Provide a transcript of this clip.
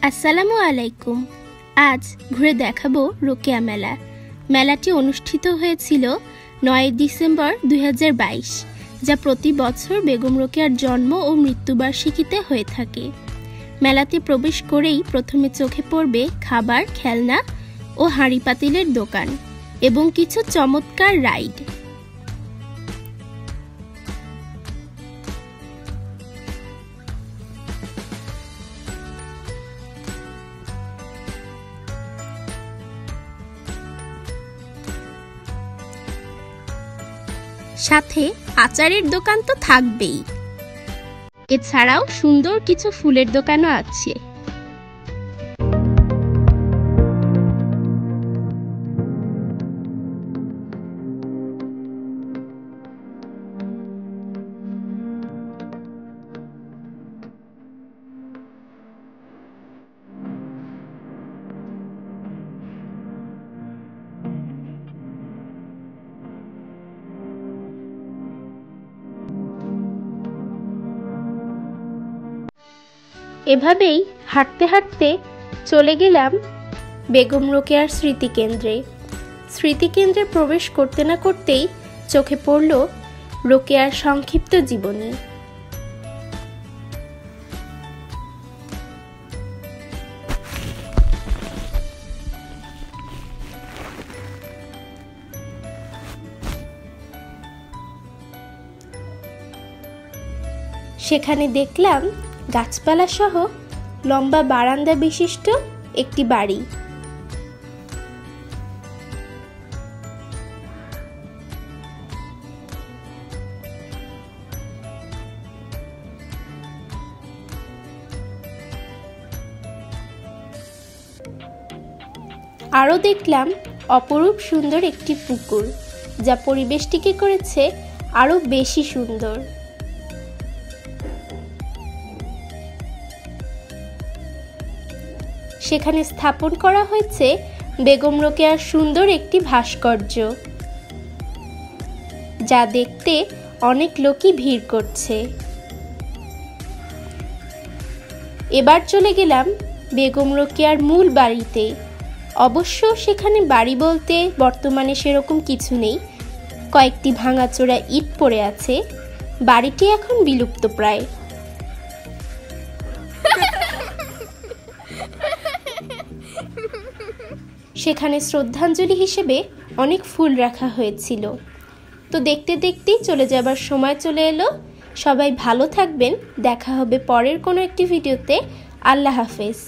আসসালামু আলাইকুম। আজ ঘুরে দেখাবো রোকেয়া মেলা। মেলাটি অনুষ্ঠিত হয়েছিল ৯ ডিসেম্বর ২০২২, যা প্রতি বছর বেগম রোকেয়ার জন্ম ও মৃত্যুবার্ষিকীতে হয়ে থাকে। মেলাতে প্রবেশ করেই প্রথমে চোখে পড়বে খাবার, খেলনা ও হাঁড়ি পাতিলের দোকান এবং কিছু চমৎকার রাইড। সাথে আচারের দোকান তো থাকবেই, এছাড়াও সুন্দর কিছু ফুলের দোকানও আছে। এভাবেই হাঁটতে হাঁটতে চলে গেলাম বেগম রোকেয়ার স্মৃতিকেন্দ্রে। স্মৃতিকেন্দ্রে প্রবেশ করতে না করতেই চোখে পড়ল রোকেয়ার সংক্ষিপ্ত জীবনী। সেখানে দেখলাম গাছপালা সহ লম্বা বারান্দা বিশিষ্ট একটি বাড়ি। আরও দেখলাম অপরূপ সুন্দর একটি পুকুর, যা পরিবেশটিকে করেছে আরও বেশি সুন্দর। সেখানে স্থাপন করা হয়েছে বেগম রোকেয়ার সুন্দর একটি ভাস্কর্য, যা দেখতে অনেক লোকই ভিড় করছে। এবার চলে গেলাম বেগম রোকেয়ার মূল বাড়িতে। অবশ্য সেখানে বাড়ি বলতে বর্তমানে সেরকম কিছু নেই, কয়েকটি ভাঙাচোরা ইট পড়ে আছে। বাড়িটি এখন বিলুপ্ত প্রায়। সেখানে শ্রদ্ধাঞ্জলি হিসেবে অনেক ফুল রাখা হয়েছিল। তো দেখতে দেখতেই চলে যাবার সময় চলে এলো। সবাই ভালো থাকবেন, দেখা হবে পরের কোনো একটি ভিডিওতে। আল্লাহ হাফেজ।